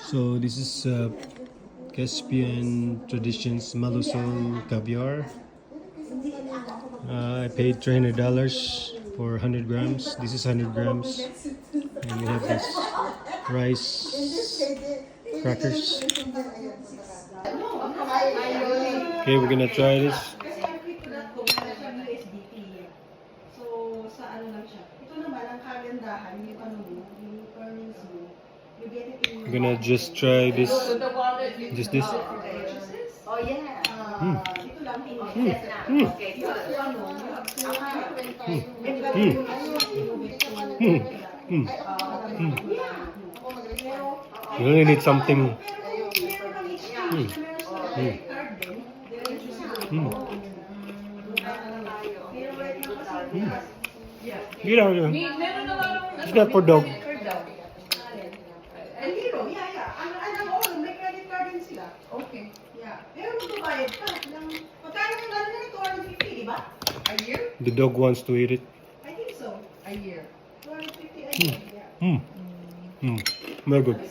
So this is Caspian Traditions Malusong Caviar. I paid $300 for 100 grams. This is 100 grams. And we have this rice crackers. Okay, we're gonna try this. So, sa ano lang siya. Ito naman, ang kagandahan, yung ano mo, yung earnings mo, you get it in We're gonna just try this. Just this. Oh, yeah. Ito lang, Okay, good. You really need something. Get out of here. It's not for dog. Alam mo, may credit card din sila. Okay. Yeah. Pero magbabayad ka. Magkano yung ano na 250, di ba? A year? The dog wants to eat it. I think so. A year. 250 a year. Yeah. Very good.